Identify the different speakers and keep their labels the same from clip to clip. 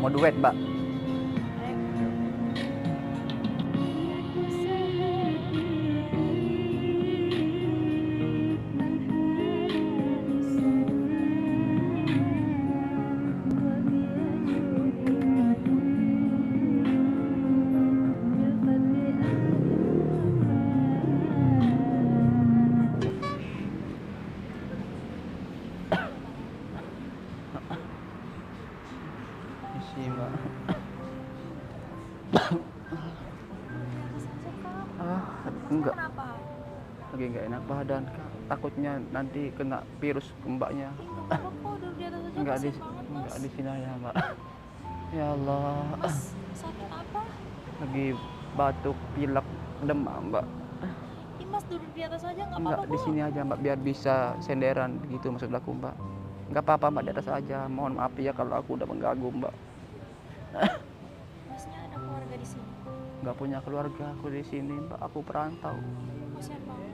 Speaker 1: Mau duet, Mbak? Isi, Mbak. Enggak.
Speaker 2: Kenapa?
Speaker 1: Lagi nggak enak badan, Kak. Takutnya nanti kena virus ke Mbaknya.
Speaker 2: Enggak apa-apa kok, duduk di atas aja.
Speaker 1: Enggak di,
Speaker 2: Kasian banget, Mas.
Speaker 1: enggak di sini aja, Mbak. Ya Allah.
Speaker 2: Mas, sakit apa?
Speaker 1: Lagi batuk, pilek, demam, Mbak.
Speaker 2: Ih, Mas duduk di atas aja nggak
Speaker 1: Enggak,
Speaker 2: apa-apa
Speaker 1: di
Speaker 2: kok.
Speaker 1: sini aja, Mbak, biar bisa senderan gitu maksud aku, Mbak. Enggak apa-apa, Mbak, di atas aja. Mohon maaf ya kalau aku udah mengganggu, Mbak.
Speaker 2: Masnya ada keluarga di sini.
Speaker 1: Enggak punya keluarga aku di sini, Mbak. Aku perantau.
Speaker 2: Kasian banget.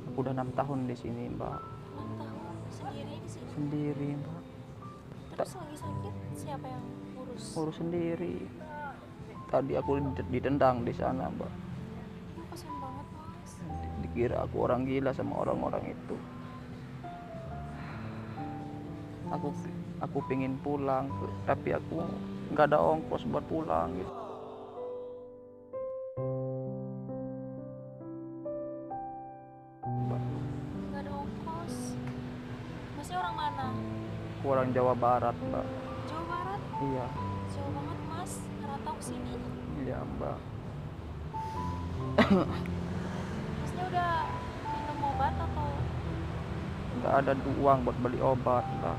Speaker 1: Aku udah 6 tahun di sini, Mbak.
Speaker 2: 6 tahun sendiri di sini.
Speaker 1: Sendiri, Mbak.
Speaker 2: Terus lagi sakit siapa yang urus?
Speaker 1: Urus sendiri. Tadi aku ditendang di sana, Mbak.
Speaker 2: Ih, kasian banget, Mas.
Speaker 1: Dikira aku orang gila sama orang-orang itu. Aku pingin pulang, tapi aku nggak ada ongkos buat pulang gitu. Mbak,
Speaker 2: Nggak ada ongkos. Masnya orang mana?
Speaker 1: aku orang Jawa Barat, Mbak.
Speaker 2: Jawa Barat?
Speaker 1: Iya,
Speaker 2: Jauh banget, Mas. Ngerantau ke sini.
Speaker 1: iya, Mbak.
Speaker 2: Masnya udah minum obat atau
Speaker 1: Nggak ada uang buat beli obat, Mbak.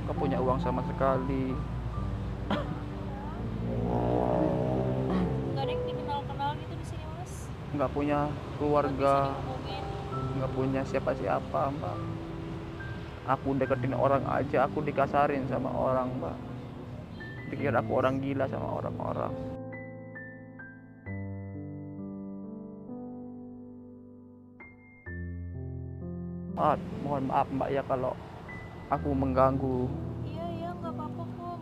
Speaker 1: Nggak punya uang sama sekali.
Speaker 2: nggak ada yang dikenal-kenal gitu di sini, Mas?
Speaker 1: Nggak punya
Speaker 2: Buat
Speaker 1: keluarga,
Speaker 2: bisa dihubungin.
Speaker 1: nggak punya siapa-siapa, Mbak. Aku deketin orang aja, aku dikasarin sama orang, Mbak. Pikir aku orang gila sama orang-orang. Mohon maaf, Mbak, ya kalau aku mengganggu.
Speaker 2: Iya, iya, nggak apa-apa kok.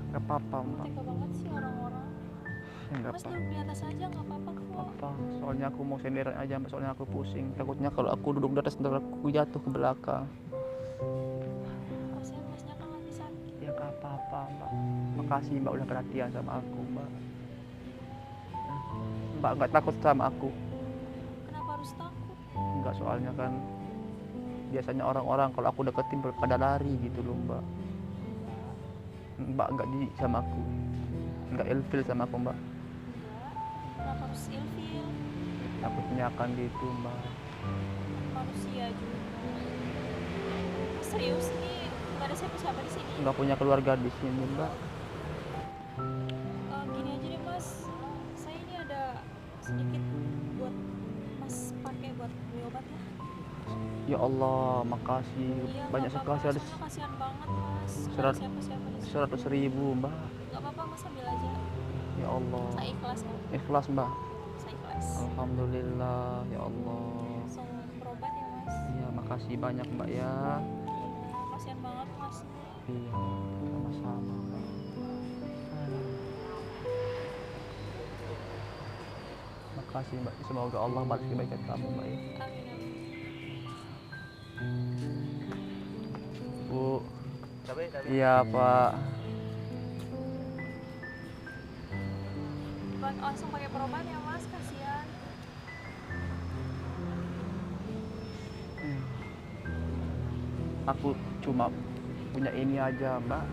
Speaker 1: Nggak apa-apa, Mbak.
Speaker 2: Tega banget sih orang-orang.
Speaker 1: Nggak
Speaker 2: Mas duduk di atas aja nggak apa-apa kok.
Speaker 1: apa-apa. Soalnya aku mau senderan aja, Mbak. Soalnya aku pusing. Takutnya kalau aku duduk di atas, ntar aku jatuh ke belakang.
Speaker 2: Kasihan Masnya kan lagi sakit.
Speaker 1: Ya nggak apa-apa, Mbak. Makasih, Mbak, udah perhatian sama aku, Mbak. Mbak nggak takut sama aku.
Speaker 2: Kenapa harus takut?
Speaker 1: Nggak, soalnya kan biasanya orang-orang kalau aku deketin pada lari gitu loh, Mbak. Mbak nggak jijik sama aku, nggak ilfil sama aku, Mbak.
Speaker 2: Kenapa harus ilfil?
Speaker 1: Takutnya akan gitu, Mbak.
Speaker 2: Manusia juga. Mas serius nih, nggak ada siapa-siapa di sini.
Speaker 1: Nggak punya keluarga di sini, Mbak.
Speaker 2: Gini aja deh Mas, saya ini ada sedikit buat Mas pakai buat beli obat ya.
Speaker 1: Ya Allah, makasih.
Speaker 2: Iya,
Speaker 1: Banyak
Speaker 2: nggak
Speaker 1: sekali,
Speaker 2: apa-apa, soalnya kasihan banget Mas. Nggak ada
Speaker 1: Serat-
Speaker 2: siapa-siapa di sini.
Speaker 1: 100.000, Mbak.
Speaker 2: Nggak apa-apa Mas, ambil aja.
Speaker 1: Ya Allah,
Speaker 2: Saya ikhlas kok.
Speaker 1: ikhlas, Mbak.
Speaker 2: Saya ikhlas.
Speaker 1: Alhamdulillah, ya Allah.
Speaker 2: Langsung berobat ya Mas.
Speaker 1: Ya, makasih banyak, Mbak, ya.
Speaker 2: Kasihan banget Mas.
Speaker 1: Iya, sama-sama, Mbak. Makasih, Mbak. Semoga Allah balas kebaikan kamu, Mbak, ya.
Speaker 2: Amin, amin.
Speaker 1: Bu. Iya, Pak.
Speaker 2: Langsung pakai perobat ya Mas, kasihan.
Speaker 1: Aku cuma punya ini aja, Mbak.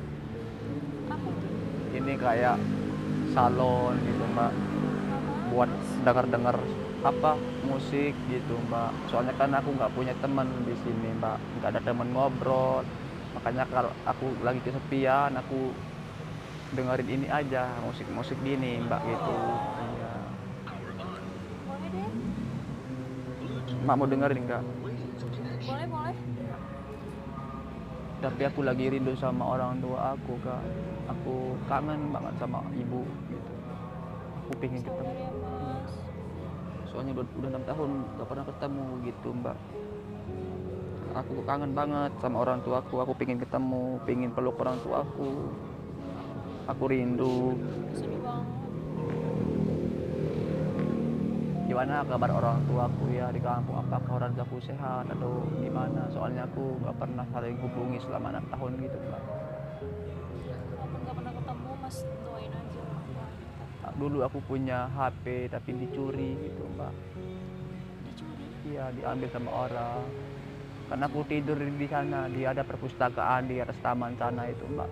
Speaker 2: Aku
Speaker 1: Ini kayak salon gitu, Mbak. Buat dengar-dengar apa musik gitu, Mbak. Soalnya kan aku nggak punya teman di sini, Mbak. Nggak ada teman ngobrol. Makanya kalau aku lagi kesepian, aku dengerin ini aja, musik-musik gini, Mbak, gitu. Iya.
Speaker 2: boleh deh,
Speaker 1: Mbak mau dengerin nggak?
Speaker 2: boleh boleh.
Speaker 1: Tapi aku lagi rindu sama orang tua aku, Kak. Aku kangen banget sama ibu gitu. Aku pengen
Speaker 2: Sabar
Speaker 1: ketemu.
Speaker 2: ya Mas.
Speaker 1: Soalnya udah 6 tahun gak pernah ketemu gitu, Mbak. Aku kangen banget sama orang tuaku. Aku pingin ketemu, pingin peluk orang tuaku. Aku rindu.
Speaker 2: Sedih banget.
Speaker 1: Gimana kabar orang tuaku ya di kampung? Apakah orang tuaku sehat atau gimana? Soalnya aku nggak pernah saling hubungi selama 6 tahun gitu, Mbak.
Speaker 2: Walaupun nggak pernah ketemu, Mas doain aja orang tua kita.
Speaker 1: Dulu aku punya HP tapi dicuri gitu, Mbak.
Speaker 2: Dicuri.
Speaker 1: Iya, diambil sama orang. Karena aku tidur di sana, ada perpustakaan di atas taman sana itu, Mbak.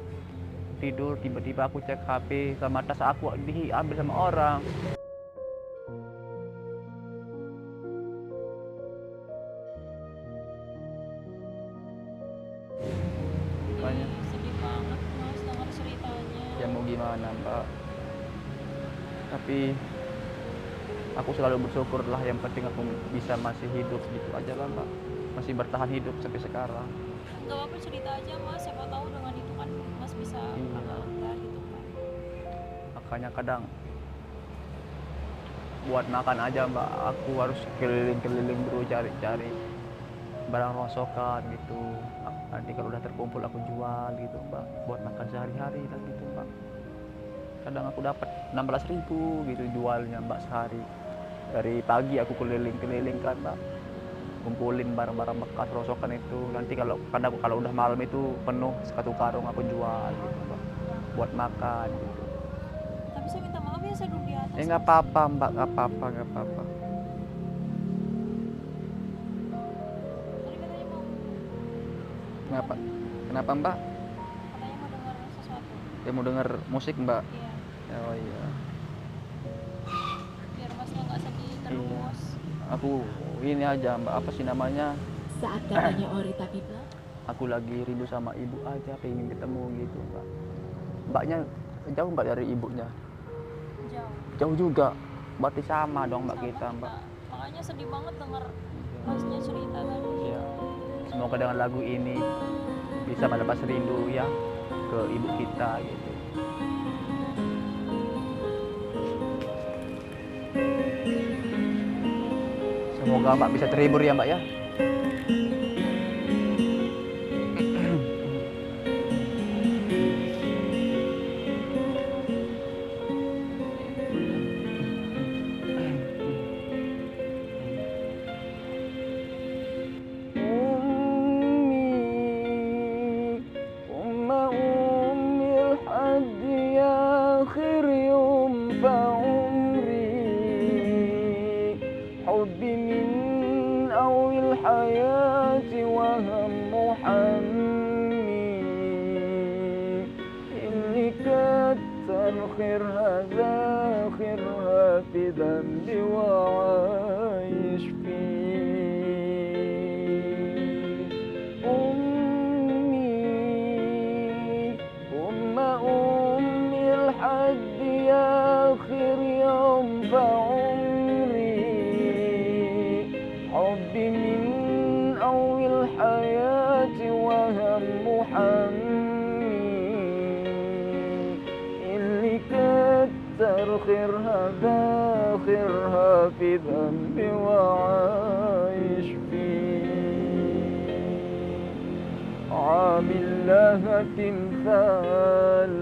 Speaker 1: Tidur, tiba-tiba aku cek HP, sama tas aku diambil sama orang. Makanya,
Speaker 2: Sedih banget Mas dengar ceritanya.
Speaker 1: ya mau gimana, Mbak. Tapi aku selalu bersyukur lah, yang penting aku bisa masih hidup gitu aja lah, Mbak. Masih bertahan hidup sampai sekarang.
Speaker 2: Gak apa-apa cerita aja Mas, siapa tahu dengan itu kan Mas bisa
Speaker 1: Iya.
Speaker 2: agak lega gitu kan.
Speaker 1: Makanya kadang buat makan aja, Mbak, aku harus keliling-keliling dulu cari-cari barang rongsokan gitu. Nanti kalau udah terkumpul aku jual gitu, Mbak, buat makan sehari-hari lah gitu, Mbak. Kadang aku dapat 16.000 gitu jualnya, Mbak, sehari. Dari pagi aku keliling-keliling kan, Mbak, kumpulin barang-barang bekas rongsokan itu. Nanti kalau udah malam itu penuh, satu karung aku jual gitu, Mbak, buat makan gitu.
Speaker 2: Tapi saya minta maaf ya, saya duduk di atas.
Speaker 1: Ya nggak apa-apa, Mbak, nggak apa-apa.
Speaker 2: Tadi katanya mau
Speaker 1: Kenapa? Kenapa, Mbak?
Speaker 2: katanya mau dengar sesuatu.
Speaker 1: Ya mau denger musik, Mbak?
Speaker 2: Iya,
Speaker 1: Oh iya.
Speaker 2: biar Mas lo nggak sedih terus.
Speaker 1: Aku ini aja, Mbak, apa sih namanya?
Speaker 3: Saat katanya Orita Bibla,
Speaker 1: Aku lagi rindu sama ibu aja, pengen ketemu gitu, Mbak. Mbaknya jauh nggak dari ibunya?
Speaker 2: Jauh.
Speaker 1: Jauh juga. Berarti sama dong, Mbak,
Speaker 2: Sama
Speaker 1: kita, Mbak.
Speaker 2: Makanya sedih banget dengar Masnya cerita tadi.
Speaker 1: Iya. Semoga dengan lagu ini bisa melepas rindu ya ke ibu kita gitu. Semoga Mbak bisa terhibur ya, Mbak ya. حبي من أول الحياة وهم حمي اللي كتر خيرها ذاخرها في ذنبي وعايش فيه أمي أمي لحد آخر يوم في عمري حبي من أول الحياة وهم حمي اللي كتر خيرها ذاخرها في ذنبي وعايش فيه عامل لها تمثال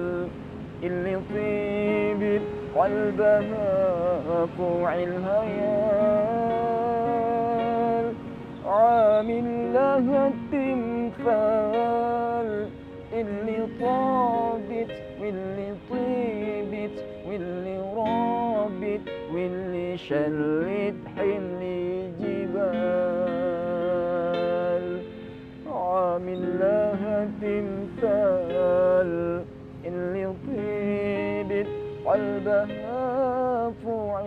Speaker 1: اللي طيبت قلبها فوع الهيال عامل لها التمثال اللي طابت واللي طيبت واللي رابت واللي شلت حمل جبال عامل لها تمثال اللي طيبت قلبها فوع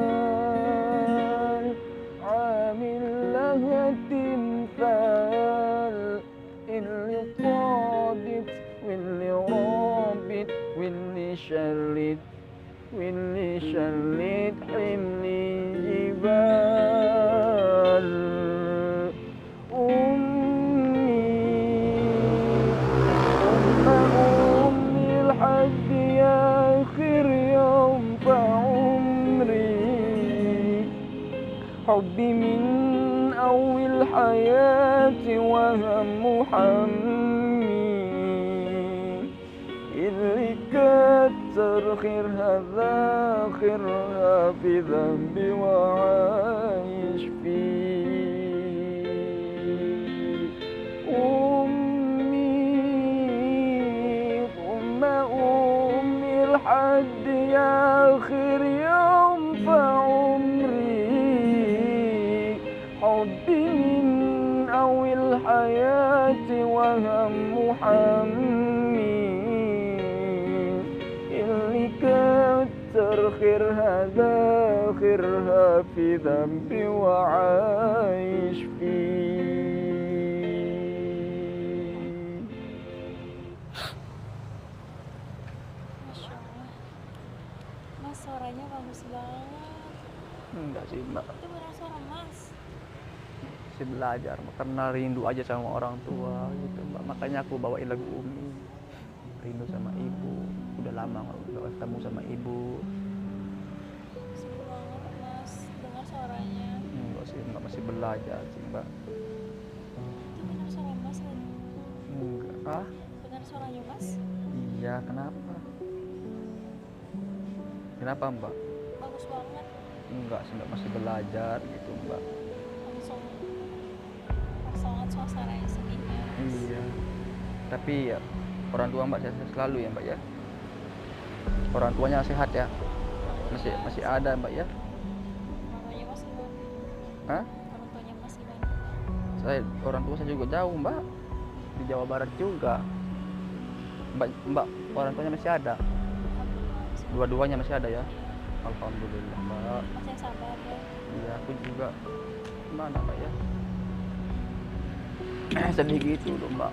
Speaker 1: الهيال عامل لها تمثال اللي طابت واللي رابت واللي شلت حمل جبال أمي لحد آخر يوم في عمري حبي من أول الحياة وهم حمي اللي كتر خيرها ذاخرها في ذنبي وعايش فيه. أمي ثم أمي لحد آخر يوم في عمري، حبي من أول الحياة وهم حمي اللي كتر خيرها ذاخرها في ذنبي وعايش فيه.
Speaker 2: Masya Allah. Mas, suaranya bagus banget.
Speaker 1: Enggak sih mbak,
Speaker 2: Itu benar suara Mas.
Speaker 1: masih belajar karena rindu aja sama orang tua gitu mbak, makanya aku bawain lagu Umi, rindu sama ibu, udah lama nggak ketemu sama ibu.
Speaker 2: Seru banget Mas, dengar suaranya.
Speaker 1: Enggak sih mbak, masih belajar sih mbak.
Speaker 2: Itu benar suara Mas kan?
Speaker 1: Enggak
Speaker 2: Benar suaranya Mas?
Speaker 1: iya, kenapa mbak?
Speaker 2: Bagus banget.
Speaker 1: Enggak sih mbak, masih belajar gitu mbak.
Speaker 2: Langsung pas banget suasananya sedihnya.
Speaker 1: Iya, tapi ya orang tua mbak sehat selalu ya mbak ya, orang tuanya sehat ya, masih ada mbak ya.
Speaker 2: Orang tuanya Mas gimana?
Speaker 1: Hah?
Speaker 2: Orang tuanya Mas gimana?
Speaker 1: Orang tua saya juga jauh mbak, di Jawa Barat juga. Mbak orang tuanya masih ada, dua-duanya masih ada ya. Alhamdulillah mbak.
Speaker 2: Mas yang sabar ya.
Speaker 1: Iya, aku juga. Gimana mbak ya? Sedih gitu loh mbak.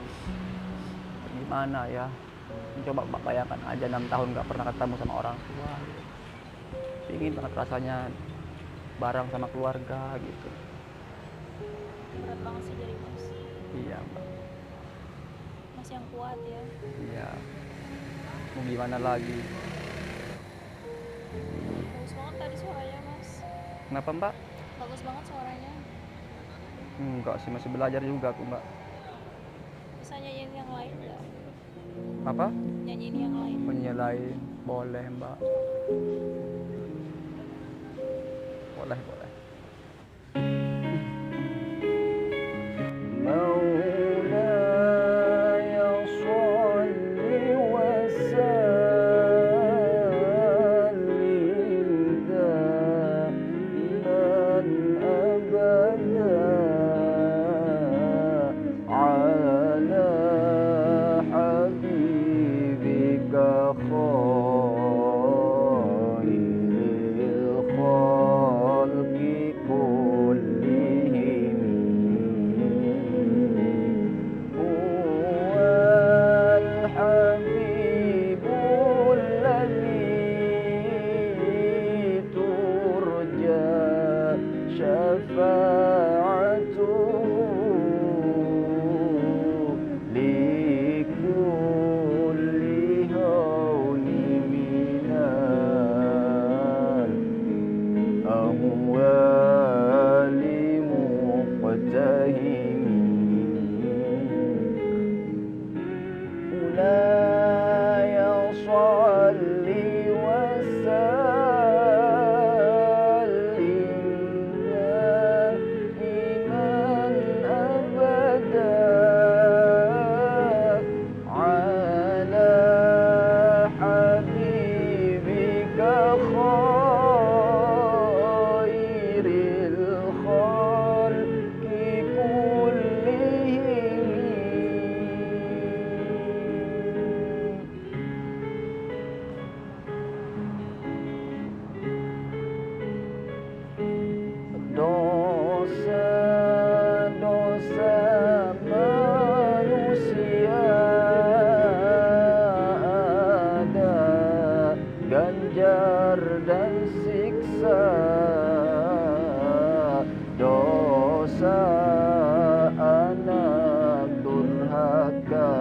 Speaker 1: Gimana ya? Coba mbak bayangkan aja 6 tahun nggak pernah ketemu sama orang tua. Ingin banget rasanya bareng sama keluarga gitu.
Speaker 2: Berat banget sih dari Mas.
Speaker 1: Iya mbak.
Speaker 2: Mas yang kuat ya.
Speaker 1: Iya. Mau gimana lagi?
Speaker 2: Bagus banget tadi suaranya Mas.
Speaker 1: Kenapa mbak?
Speaker 2: Bagus banget suaranya.
Speaker 1: Enggak sih, masih belajar juga aku mbak.
Speaker 2: Bisa nyanyiin yang lain nggak?
Speaker 1: Apa?
Speaker 2: Nyanyiin yang lain.
Speaker 1: Menyelain boleh mbak. Boleh. مولاي صل وسلم دائما أبدا على حبيبك خير الخلق كلهم. هو الحبيب الذي ترجى شفاعته لكل هون من الأموال مقتهم. مولاي صل وسلم دائما أبدا على حبيبك خير الخلق كلهم. Dosa-dosa manusia ada ganjar dan siksa. Dosa anak durhaka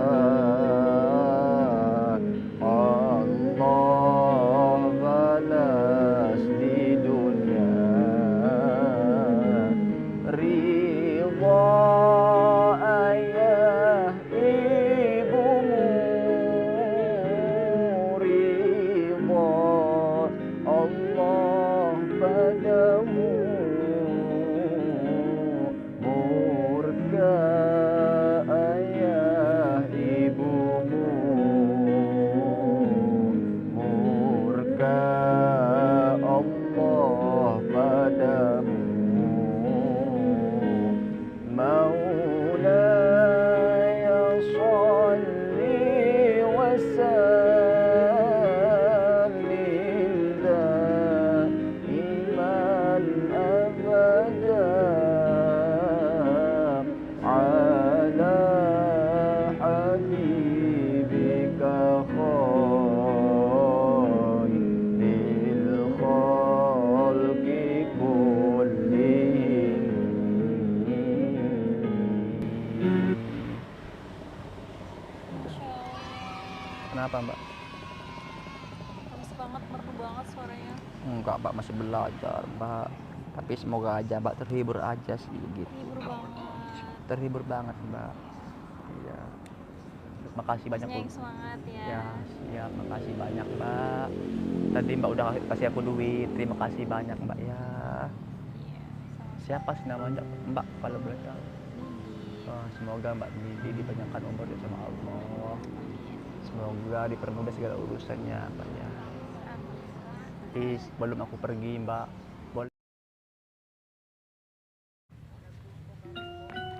Speaker 1: Allah balas di dunia. Ridha Kenapa mbak?
Speaker 2: Bagus banget, merdu banget suaranya.
Speaker 1: Enggak mbak, masih belajar mbak. Tapi semoga aja mbak terhibur aja sih gitu.
Speaker 2: Hibur banget.
Speaker 1: Terhibur banget mbak. Iya. Makasih banyak
Speaker 2: Masnya
Speaker 1: Bu.
Speaker 2: yang semangat ya.
Speaker 1: Ya siap, makasih banyak mbak. Tadi mbak udah kasih aku duit, terima kasih banyak mbak ya.
Speaker 2: Iya, sama-sama.
Speaker 1: Siapa sih namanya mbak kalau boleh tahu?
Speaker 2: Nindi.
Speaker 1: Oh, semoga mbak Didi dipanjangkan umurnya sama Allah. Semoga dipermudah segala urusannya mbak ya.
Speaker 2: Amin.
Speaker 1: Tapi sebelum aku pergi mbak, boleh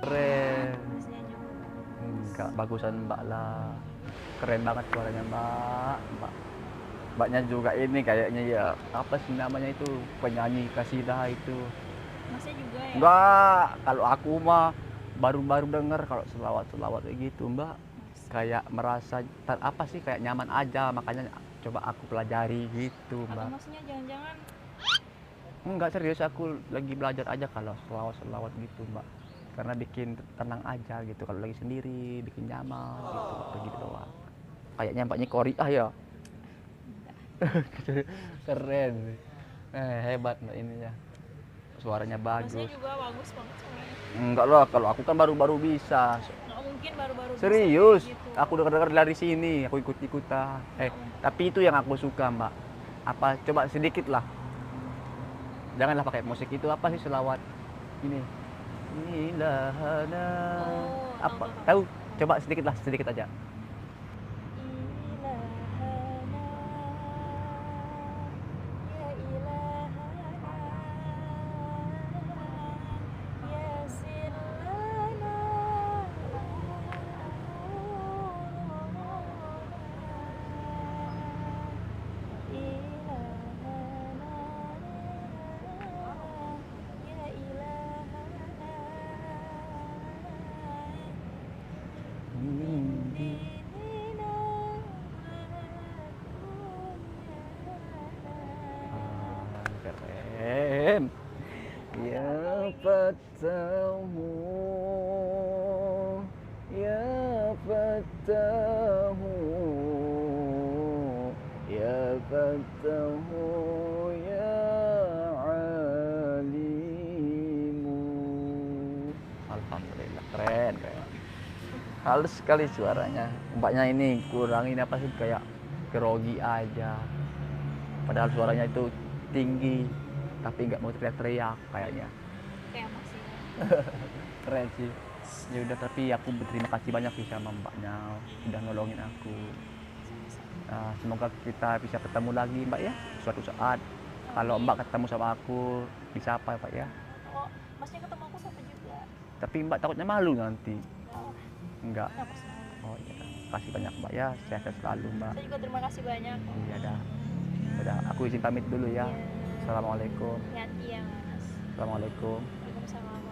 Speaker 1: keren.
Speaker 2: Masnya juga.
Speaker 1: Enggak, bagusan mbak lah. Keren banget suaranya mbak. Mbaknya juga ini kayaknya ya, apa sih namanya itu, penyanyi kasidah itu.
Speaker 2: Masnya juga ya.
Speaker 1: Enggak, kalau aku mah baru-baru denger kalau selawat-selawat kayak gitu mbak. Kayak merasa apa sih, kayak nyaman aja, makanya coba aku pelajari gitu
Speaker 2: Atau
Speaker 1: mbak.
Speaker 2: masnya jangan-jangan
Speaker 1: Enggak, serius, aku lagi belajar aja kalau selawat-selawat gitu mbak, karena bikin tenang aja gitu kalau lagi sendiri, bikin nyaman gitu begitu doang. Kayaknya mbaknya Korea ya. Keren. Hebat mbak ininya, suaranya
Speaker 2: masnya
Speaker 1: bagus.
Speaker 2: juga bagus banget suaranya.
Speaker 1: Enggak lah, kalau aku kan baru-baru bisa.
Speaker 2: Nggak mungkin baru-baru bisa
Speaker 1: Serius,
Speaker 2: kayak gitu.
Speaker 1: aku dengar dari sini, aku ikut-ikutan. Tapi itu yang aku suka mbak. Apa, coba sedikit lah. Janganlah pakai musik itu, apa sih selawat ini? Ilahana.
Speaker 2: Oh,
Speaker 1: Apa?
Speaker 2: tahu.
Speaker 1: Tahu? Coba sedikit lah, sedikit aja.
Speaker 2: Ilahana, ya ilahana, ya sirlana, ilahana, ya ilahana,
Speaker 1: Keren. Ya fatahu, ya fatahu, ya fatahu, ya alimu. Alhamdulillah, keren, keren. Halus sekali suaranya. Mbaknya ini kurangin apa sih, kayak grogi aja. Padahal suaranya itu tinggi, tapi nggak mau teriak-teriak kayaknya.
Speaker 2: kayak masih
Speaker 1: Keren sih. Ya udah, tapi aku berterima kasih banyak sih sama mbaknya udah nolongin aku. Nah, semoga kita bisa ketemu lagi mbak ya suatu saat. Kalau mbak ketemu sama aku bisa apa pak ya?
Speaker 2: oh masnya ketemu aku sama juga.
Speaker 1: Tapi mbak takutnya malu nanti.
Speaker 2: Oh,
Speaker 1: Enggak.
Speaker 2: kenapa sih?
Speaker 1: Oh iya. Kasih banyak mbak ya, sehat selalu mbak.
Speaker 2: Saya juga terima kasih banyak.
Speaker 1: Iya dah. Udah, aku izin pamit dulu ya.
Speaker 2: Iya.
Speaker 1: Assalamualaikum.
Speaker 2: Hati-hati ya mas.
Speaker 1: Assalamualaikum.
Speaker 2: Waalaikumsalam.